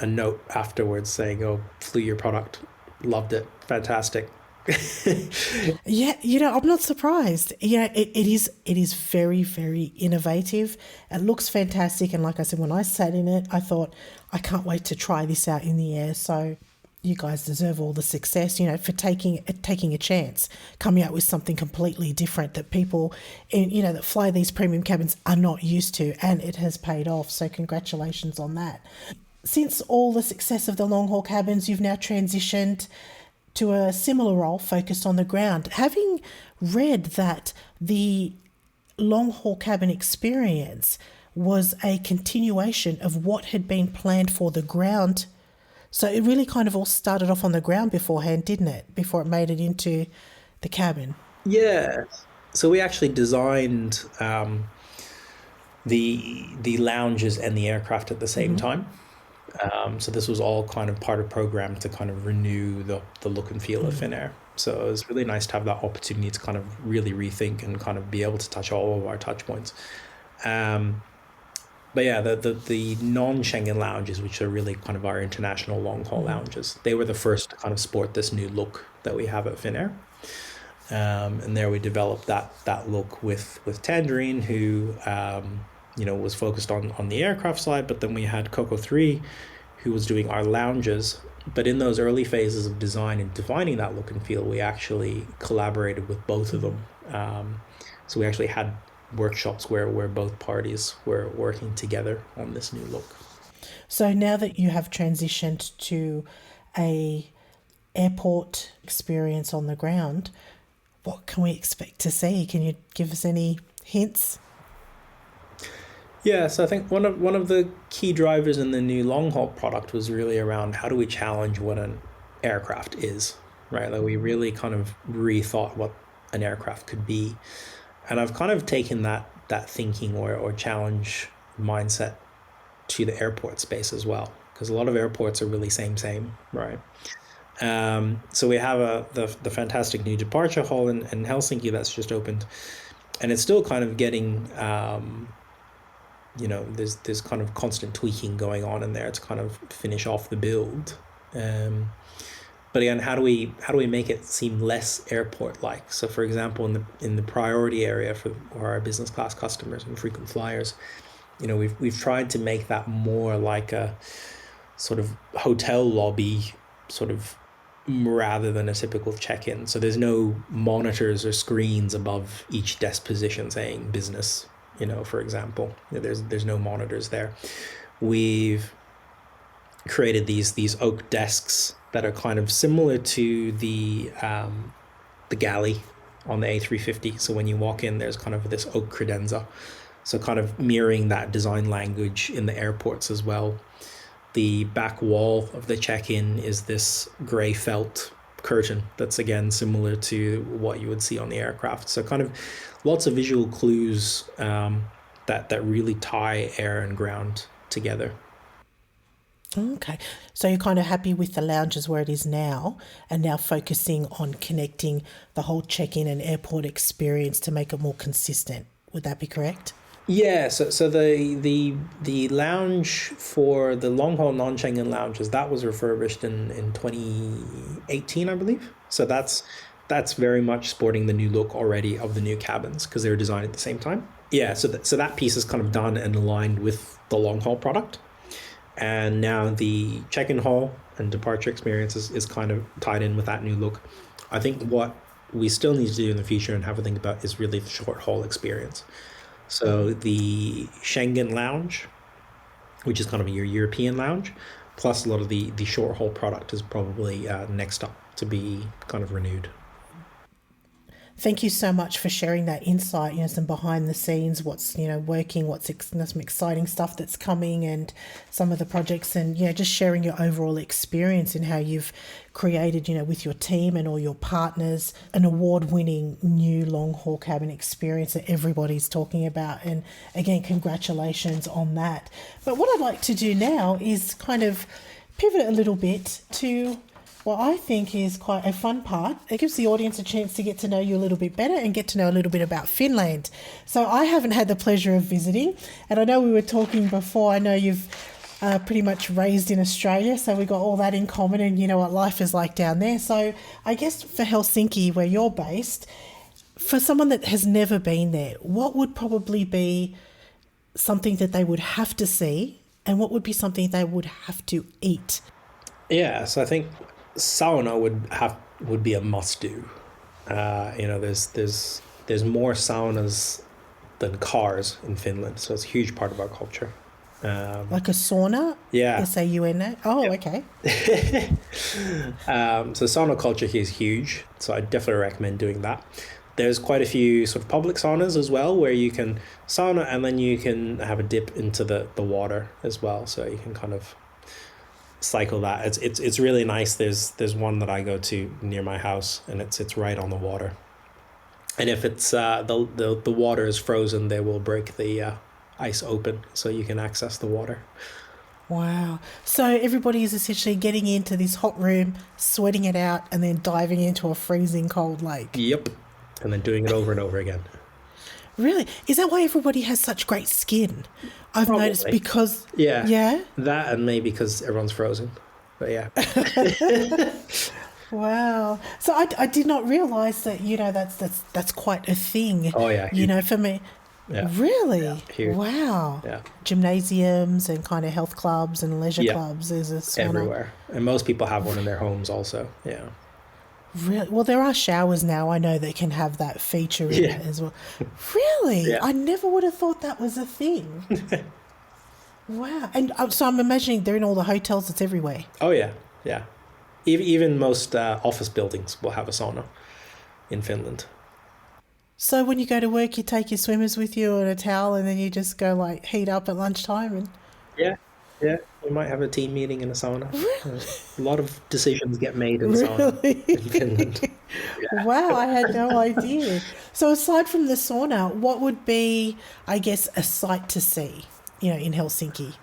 note afterwards saying, "Oh, flew your product, loved it, fantastic." Yeah, I'm not surprised. It is very, very innovative. It looks fantastic. And like I said, when I sat in it, I thought, I can't wait to try this out in the air. So you guys deserve all the success, for taking a chance, coming out with something completely different that people, that fly these premium cabins are not used to, and it has paid off. So congratulations on that. Since all the success of the long haul cabins, you've now transitioned to a similar role focused on the ground. Having read that the long haul cabin experience was a continuation of what had been planned for the ground. So it really kind of all started off on the ground beforehand, didn't it? Before it made it into the cabin. Yeah. So we actually designed the lounges and the aircraft at the same time. So this was all kind of part of the program to kind of renew the look and feel of Finnair. So it was really nice to have that opportunity to kind of really rethink and kind of be able to touch all of our touch points. But yeah, the non-Schengen lounges, which are really kind of our international long-haul lounges, they were the first to kind of sport this new look that we have at Finnair. And there we developed that look with Tangerine, who was focused on the aircraft side, but then we had Coco 3, who was doing our lounges. But in those early phases of design and defining that look and feel, we actually collaborated with both of them. So we actually had workshops where both parties were working together on this new look. So now that you have transitioned to a airport experience on the ground, what can we expect to see? Can you give us any hints? Yeah, so I think one of the key drivers in the new long haul product was really around how do we challenge what an aircraft is, right? Like we really kind of rethought what an aircraft could be. And I've kind of taken that thinking or challenge mindset to the airport space as well, because a lot of airports are really same, right? So we have the fantastic new departure hall in Helsinki that's just opened, and it's still kind of getting, there's kind of constant tweaking going on in there to kind of finish off the build. But again, how do we make it seem less airport-like? So, for example, in the priority area for our business class customers and frequent flyers, we've tried to make that more like a sort of hotel lobby, sort of, rather than a typical check-in. So there's no monitors or screens above each desk position saying business. For example, there's no monitors there. We've created these oak desks that are kind of similar to the galley on the A350. So when you walk in, there's kind of this oak credenza. So kind of mirroring that design language in the airports as well. The back wall of the check-in is this gray felt curtain that's again similar to what you would see on the aircraft. So kind of lots of visual clues that really tie air and ground together. Okay, so you're kind of happy with the lounges where it is now, and now focusing on connecting the whole check-in and airport experience to make it more consistent. Would that be correct? Yeah, so the lounge for the long-haul non-Schengen lounges, that was refurbished in 2018, I believe. So that's very much sporting the new look already of the new cabins because they were designed at the same time. Yeah, so that piece is kind of done and aligned with the long-haul product. And now the check-in hall and departure experience is kind of tied in with that new look. I think what we still need to do in the future and have a think about is really the short haul experience. So the Schengen lounge, which is kind of your European lounge, plus a lot of the short haul product is probably next up to be kind of renewed. thank you so much for sharing that insight, some behind the scenes, what's, working, some exciting stuff that's coming and some of the projects and, just sharing your overall experience and how you've created, with your team and all your partners, an award-winning new long-haul cabin experience that everybody's talking about. And again, congratulations on that. But what I'd like to do now is kind of pivot a little bit to what I think is quite a fun part. It gives the audience a chance to get to know you a little bit better and get to know a little bit about Finland. So I haven't had the pleasure of visiting, and I know we were talking before, I know you've pretty much raised in Australia, so we got all that in common and you know what life is like down there. So I guess for Helsinki, where you're based, for someone that has never been there, what would probably be something that they would have to see and what would be something they would have to eat? Yeah, so I think sauna would be a must do. There's more saunas than cars in Finland, so it's a huge part of our culture. Like a sauna? Yeah. S-A-U-N-A? Oh, yeah. Okay. So sauna culture here is huge, so I definitely recommend doing that. There's quite a few sort of public saunas as well where you can sauna and then you can have a dip into the water as well, so you can kind of cycle that. It's really nice. There's one that I go to near my house and it's right on the water. And if it's the water is frozen, they will break the ice open so you can access the water. Wow. So everybody is essentially getting into this hot room, sweating it out, and then diving into a freezing cold lake. Yep. And then doing it over and over again. Really? Is that why everybody has such great skin? I've Probably. noticed because... Yeah. Yeah? That and maybe because everyone's frozen. But yeah. Wow. So I did not realise that, that's quite a thing. Oh, yeah. For me... Yeah. Really? Yeah, huge. Wow. Yeah. Gymnasiums and kind of health clubs and leisure clubs. There's a sauna. Everywhere. And most people have one in their homes also. Yeah. Really? Well, there are showers now, I know, that can have that feature in it as well. Really? Yeah. I never would have thought that was a thing. Wow. And so I'm imagining they're in all the hotels, it's everywhere. Oh, yeah. Yeah. Even most office buildings will have a sauna in Finland. So when you go to work, you take your swimmers with you and a towel and then you just go heat up at lunchtime and... Yeah. Yeah. You might have a team meeting in a sauna. Really? A lot of decisions get made in sauna in Finland. Yeah. Wow, I had no idea. So aside from the sauna, what would be, I guess, a sight to see, in Helsinki?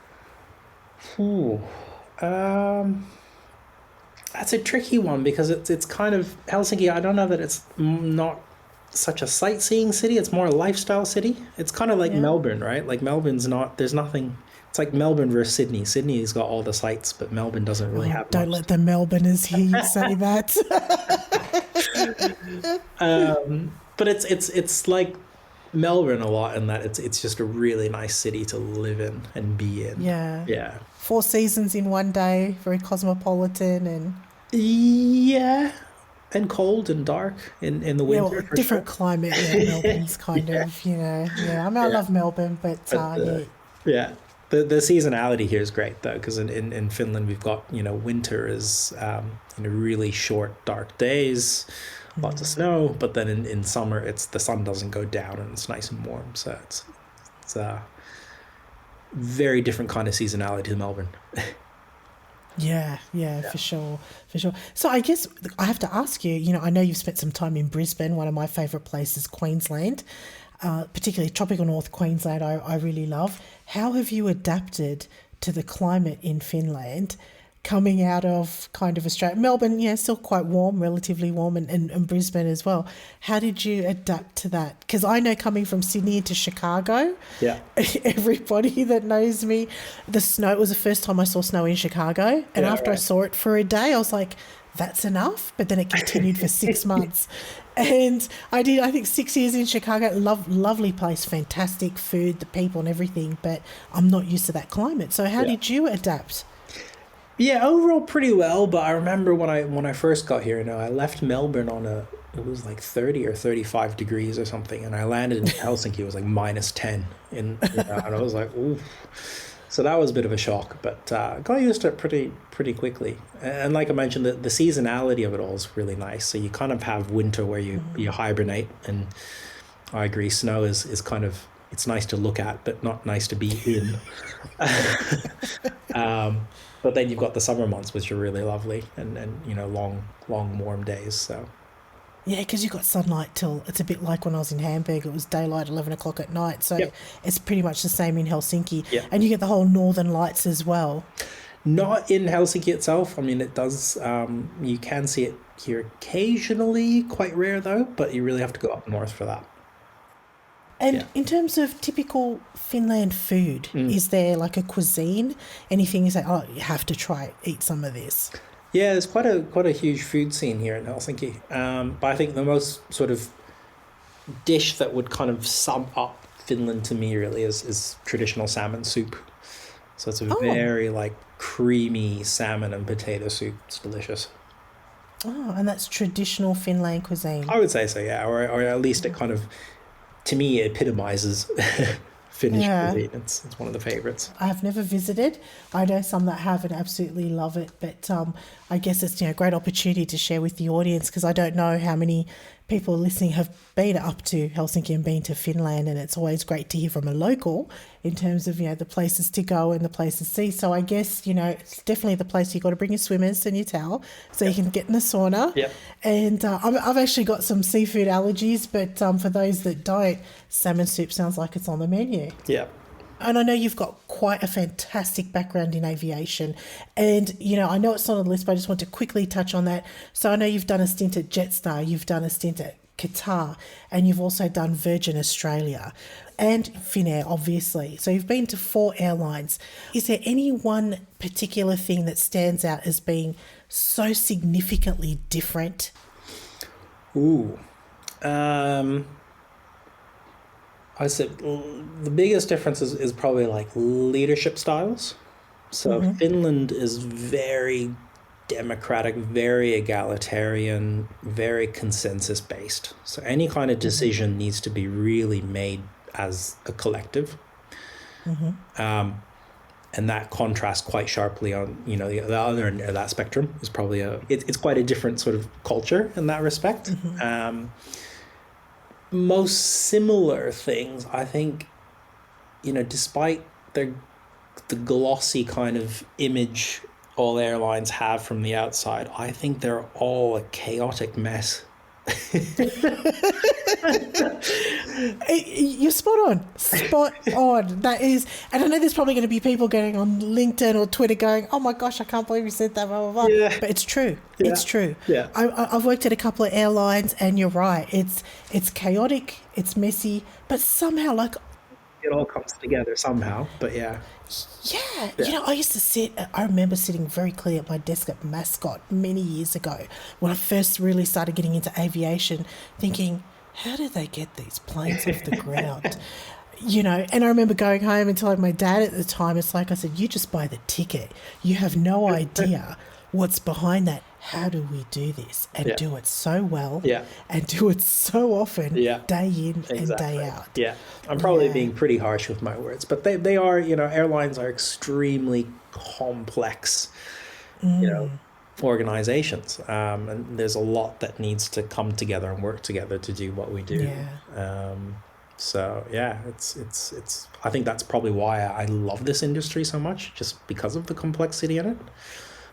That's a tricky one because it's kind of Helsinki. I don't know that it's not such a sightseeing city. It's more a lifestyle city. It's kind of like Melbourne, right? Like Melbourne's not. There's nothing. It's like Melbourne versus Sydney. Sydney's got all the sights, but Melbourne doesn't really have. Don't let the Melbourners hear you say that. But it's like Melbourne a lot in that it's just a really nice city to live in and be in. Yeah. Yeah. 4 seasons in one day, very cosmopolitan and... Yeah. And cold and dark in the winter. Yeah, different climate. Yeah, Melbourne's kind of, Yeah, I mean, I love Melbourne, but yeah. The seasonality here is great though, because in Finland we've got winter is really short dark days, lots of snow, but then in summer the sun doesn't go down and it's nice and warm, so it's a very different kind of seasonality to Melbourne. Yeah, for sure. So I guess I have to ask you, I know you've spent some time in Brisbane, one of my favourite places, Queensland, particularly tropical North Queensland, I really love. How have you adapted to the climate in Finland coming out of kind of Australia? Melbourne, still quite warm, relatively warm, and Brisbane as well. How did you adapt to that? Because I know coming from Sydney to Chicago, everybody that knows me, the snow, it was the first time I saw snow in Chicago. And after I saw it for a day, I was like, that's enough. But then it continued for 6 months. And I did, I think, 6 years in Chicago. Lovely place, fantastic food, the people and everything. But I'm not used to that climate. So how did you adapt? Yeah, overall pretty well, but I remember when I first got here, I left Melbourne it was like 30 or 35 degrees or something, and I landed in Helsinki, it was like -10 and I was like, ooh. So that was a bit of a shock, but got used to it pretty quickly. And like I mentioned, the seasonality of it all is really nice. So you kind of have winter where you hibernate, and I agree, snow is kind of, it's nice to look at, but not nice to be in. But then you've got the summer months, which are really lovely, and long warm days. So. Yeah, because you've got sunlight till, it's a bit like when I was in Hamburg, it was daylight 11 o'clock at night. So it's pretty much the same in Helsinki. Yep. And you get the whole northern lights as well. Not in Helsinki itself. I mean, it does, you can see it here occasionally, quite rare though, but you really have to go up north for that. And in terms of typical Finland food, is there like a cuisine? Anything you say, oh, you have to eat some of this? Yeah, there's quite a huge food scene here in Helsinki. But I think the most sort of dish that would kind of sum up Finland to me really is traditional salmon soup. So it's a very like creamy salmon and potato soup. It's delicious. Oh, and that's traditional Finland cuisine. I would say so, yeah. Or at least it kind of, to me, it epitomizes Finnish cuisine. It's one of the favorites. I have never visited. I know some that have and absolutely love it, but I guess it's a great opportunity to share with the audience, because I don't know how many people listening have been up to Helsinki and been to Finland, and it's always great to hear from a local in terms of the places to go and the places to see. So I guess it's definitely the place you got to bring your swimmers and your towel so you can get in the sauna. Yep. And I've actually got some seafood allergies, but for those that don't, salmon soup sounds like it's on the menu. Yeah. And I know you've got quite a fantastic background in aviation. And, I know it's not on the list, but I just want to quickly touch on that. So I know you've done a stint at Jetstar, you've done a stint at Qatar, and you've also done Virgin Australia and Finnair, obviously. So you've been to 4 airlines. Is there any one particular thing that stands out as being so significantly different? Ooh. I said the biggest difference is probably like leadership styles. So Finland is very democratic, very egalitarian, very consensus based. So any kind of decision needs to be really made as a collective. And that contrasts quite sharply on, the other end of that spectrum is probably it's quite a different sort of culture in that respect. Most similar things, I think, despite the glossy kind of image all airlines have from the outside, I think they're all a chaotic mess. You're spot on. That is, and I know there's probably going to be people going on LinkedIn or Twitter going, oh my gosh, I can't believe you said that, blah, blah, blah. Yeah. But it's true. Yeah. It's true. Yeah. I've worked at a couple of airlines, and you're right. It's chaotic, it's messy, but somehow it all comes together somehow, but yeah. Yeah, I remember sitting very clearly at my desk at Mascot many years ago when I first really started getting into aviation, thinking, how do they get these planes off the ground? And I remember going home and telling my dad at the time, it's like I said, you just buy the ticket. You have no idea what's behind that. How do we do this and do it so well and do it so often, day in and day out? Yeah, I'm probably being pretty harsh with my words, but they are, airlines are extremely complex, organizations. And there's a lot that needs to come together and work together to do what we do. Yeah. So yeah, it's I think that's probably why I love this industry so much, just because of the complexity in it.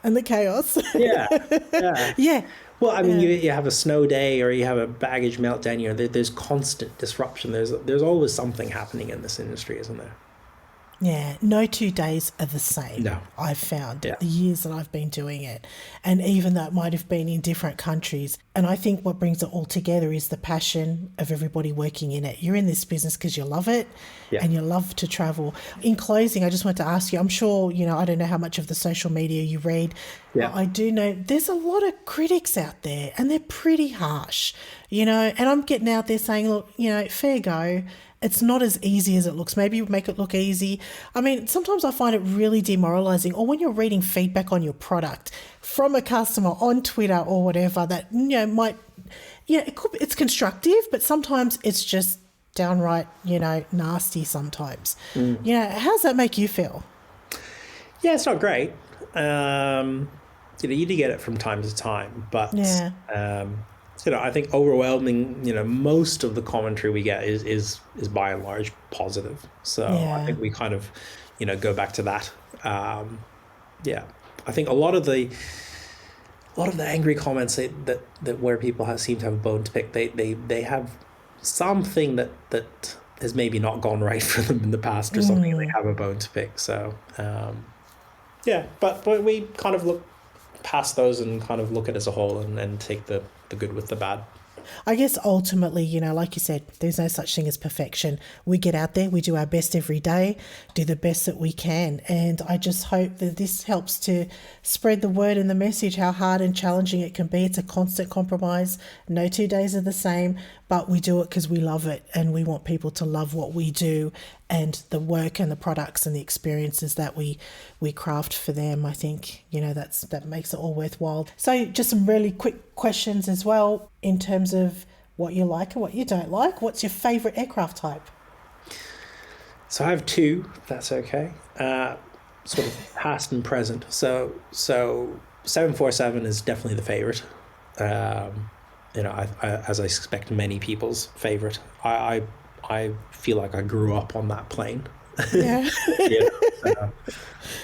And the chaos. Yeah. Well, I mean, you have a snow day or you have a baggage meltdown. There's constant disruption. There's always something happening in this industry, isn't there? Yeah, no 2 days are the same. No. I've found the years that I've been doing it. And even though it might have been in different countries. And I think what brings it all together is the passion of everybody working in it. You're in this business because you love it and you love to travel. In closing, I just want to ask you, I'm sure, I don't know how much of the social media you read. Yeah. I do know there's a lot of critics out there and they're pretty harsh, and I'm getting out there saying, look, fair go. It's not as easy as it looks. Maybe make it look easy. I mean, sometimes I find it really demoralizing, or when you're reading feedback on your product from a customer on Twitter or whatever that, it's constructive, but sometimes it's just downright, nasty sometimes. How does that make you feel? Yeah, it's not great. You do get it from time to time, but Yeah. I think overwhelming, most of the commentary we get is by and large positive. So I Yeah. think we kind of, go back to that. Yeah, I think a lot of the angry comments that where people seem to have a bone to pick, they have something that has maybe not gone right for them in the past or something, and they have a bone to pick. So yeah, but we kind of look past those and kind of look at it as a whole and take the good with the bad. I guess ultimately, like you said, there's no such thing as perfection. We get out there, we do our best every day, do the best that we can. And I just hope that this helps to spread the word and the message, how hard and challenging it can be. It's a constant compromise. No 2 days are the same, but we do it because we love it and we want people to love what we do and the work and the products and the experiences that we craft for them. I think, that makes it all worthwhile. So just some really quick questions as well in terms of what you like and what you don't like. What's your favourite aircraft type? So I have two, if that's okay. Sort of past and present. So 747 is definitely the favorite. As I expect many people's favorite. I feel like I grew up on that plane. Yeah.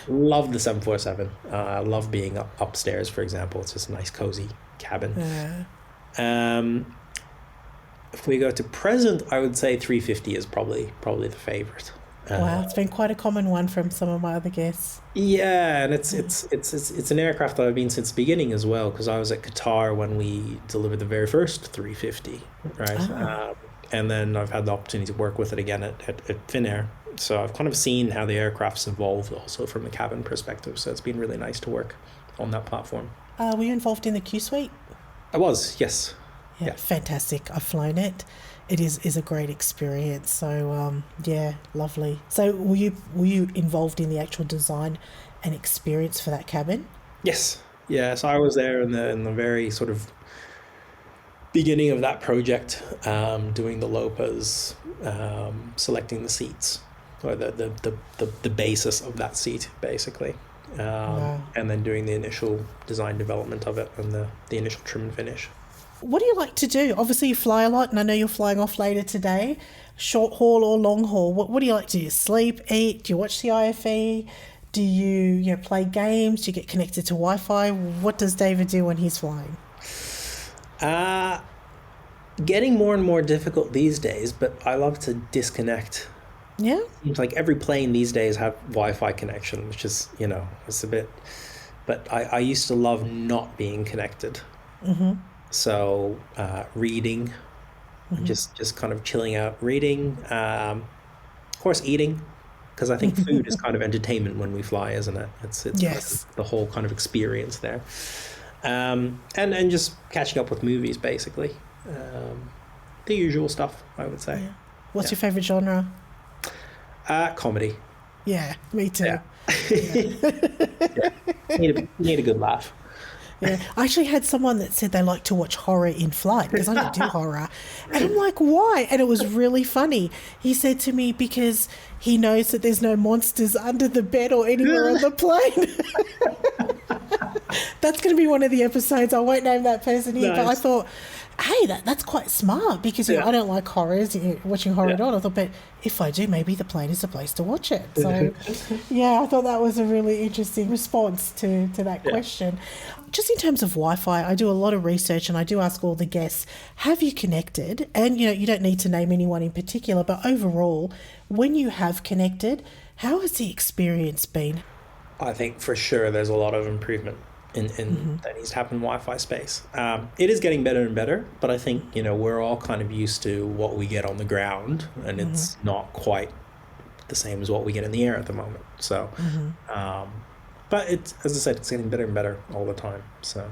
Love the 747. Love being upstairs, for example. It's just a nice, cozy cabin. Yeah. If we go to present, I would say 350 is probably the favorite. Wow, it's been quite a common one from some of my other guests. Yeah, and it's an aircraft that I've been since the beginning as well, because I was at Qatar when we delivered the very first 350, right? Oh. And then I've had the opportunity to work with it again at Finnair. So I've kind of seen how the aircraft's evolved also from a cabin perspective. So it's been really nice to work on that platform. Were you involved in the Q Suite? I was, yes. Yeah, fantastic. I've flown it. It is a great experience. So yeah, lovely. So were you involved in the actual design and experience for that cabin? Yes. Yeah. So I was there in the very sort of beginning of that project, doing the LOPAs, selecting the seats, or the basis of that seat, basically. Wow. And then doing the initial design development of it and the initial trim and finish. What do you like to do? Obviously you fly a lot, and I know you're flying off later today. Short haul or long haul? What do you like to do? Sleep, eat? Do you watch the IFE? Do you play games? Do you get connected to Wi-Fi? What does David do when he's flying? Getting more and more difficult these days, but I love to disconnect. Yeah. Seems like every plane these days have Wi-Fi connection, which is, it's a bit, but I used to love not being connected. Mm-hmm. So reading, just kind of chilling out, reading, of course eating, because I think food is kind of entertainment when we fly, isn't it? It's Yes. the whole kind of experience there. And just catching up with movies, basically. The usual stuff, I would say. Yeah. What's your favourite genre? Comedy. Yeah, me too. Yeah. Yeah. Need a good laugh. Yeah, I actually had someone that said they like to watch horror in flight because I don't do horror. And I'm like, why? And it was really funny. He said to me, because he knows that there's no monsters under the bed or anywhere on the plane. That's going to be one of the episodes. I won't name that person here, but I thought, hey, that's quite smart because I don't like horrors, watching horror at all. I thought, but if I do, maybe the plane is the place to watch it. So, yeah, I thought that was a really interesting response to that question. Just in terms of Wi-Fi, I do a lot of research and I do ask all the guests, have you connected? And, you don't need to name anyone in particular, but overall, when you have connected, how has the experience been? I think for sure there's a lot of improvement in that needs to happen in Wi-Fi space. It is getting better and better, but I think, we're all kind of used to what we get on the ground, and it's not quite the same as what we get in the air at the moment. So, but it's, as I said, it's getting better and better all the time. So,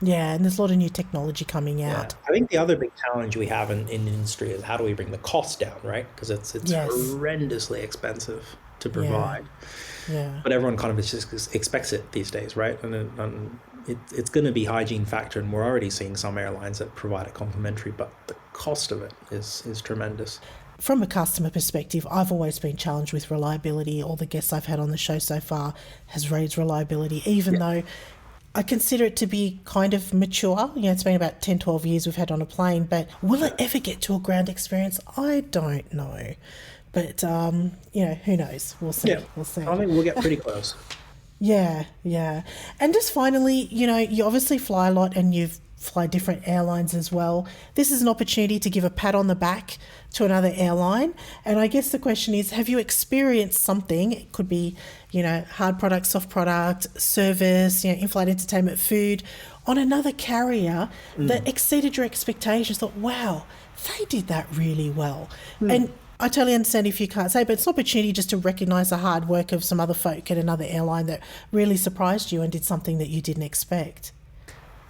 yeah, and there's a lot of new technology coming out. I think the other big challenge we have in the industry is how do we bring the cost down, right? Because it's horrendously expensive to provide. Yeah. But everyone kind of just expects it these days, right? And it's going to be hygiene factor, and we're already seeing some airlines that provide it complimentary, but the cost of it is tremendous. from a customer perspective, I've always been challenged with reliability. All the guests I've had on the show so far has raised reliability, even though I consider it to be kind of mature. It's been about 10, 12 years we've had on a plane, but will it ever get to a ground experience? I don't know. But, who knows? We'll see. Yeah. We'll see. I think we'll get pretty close. Yeah. And just finally, you obviously fly a lot and you've fly different airlines as well. This is an opportunity to give a pat on the back to another airline. And I guess the question is, have you experienced something? It could be, hard product, soft product, service, in-flight entertainment, food, on another carrier that exceeded your expectations. Thought, wow, they did that really well. And I totally understand if you can't say, but it's an opportunity just to recognise the hard work of some other folk at another airline that really surprised you and did something that you didn't expect.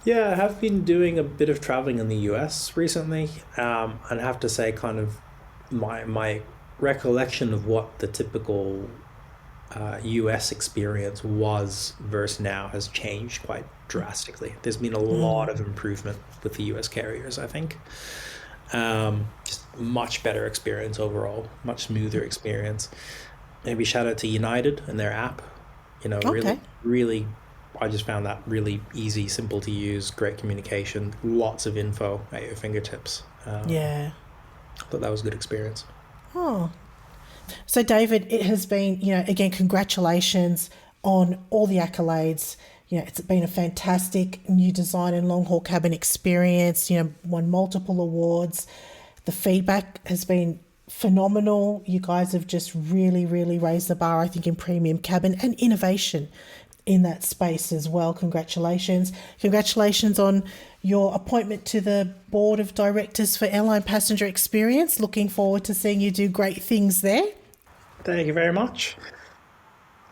Yeah, I have been doing a bit of traveling in the US recently, and I have to say kind of my recollection of what the typical US experience was versus now has changed quite drastically. There's been a lot of improvement with the US carriers, I think. Just much better experience overall, much smoother experience. Maybe shout out to United and their app. Really, I just found that really easy, simple to use, great communication, lots of info at your fingertips. I thought that was a good experience. Oh. So, David, it has been, again, congratulations on all the accolades. It's been a fantastic new design and long-haul cabin experience, won multiple awards. The feedback has been phenomenal. You guys have just really, really raised the bar, I think, in premium cabin and innovation in that space as well. Congratulations. Congratulations on your appointment to the board of directors for Airline Passenger Experience. Looking forward to seeing you do great things there. Thank you very much.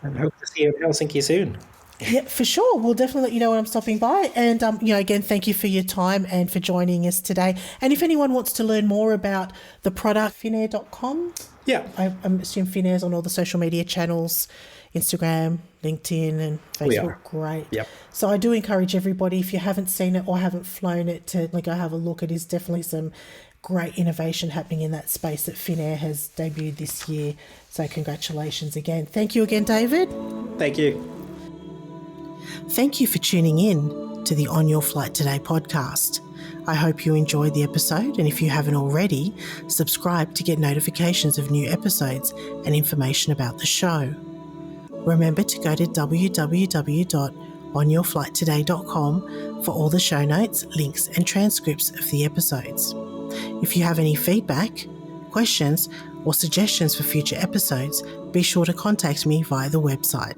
And hope to see you in Helsinki soon. Yeah, for sure. We'll definitely let you know when I'm stopping by. And, again, thank you for your time and for joining us today. And if anyone wants to learn more about the product, Finnair.com. Yeah. I assume Finnair's on all the social media channels, Instagram, LinkedIn and Facebook. We are. Great. Yep. So I do encourage everybody, if you haven't seen it or haven't flown it, to go have a look. It is definitely some great innovation happening in that space that Finnair has debuted this year. So congratulations again. Thank you again, David. Thank you. Thank you for tuning in to the On Your Flight Today podcast. I hope you enjoyed the episode, and if you haven't already, subscribe to get notifications of new episodes and information about the show. Remember to go to www.onyourflighttoday.com for all the show notes, links and transcripts of the episodes. If you have any feedback, questions or suggestions for future episodes, be sure to contact me via the website.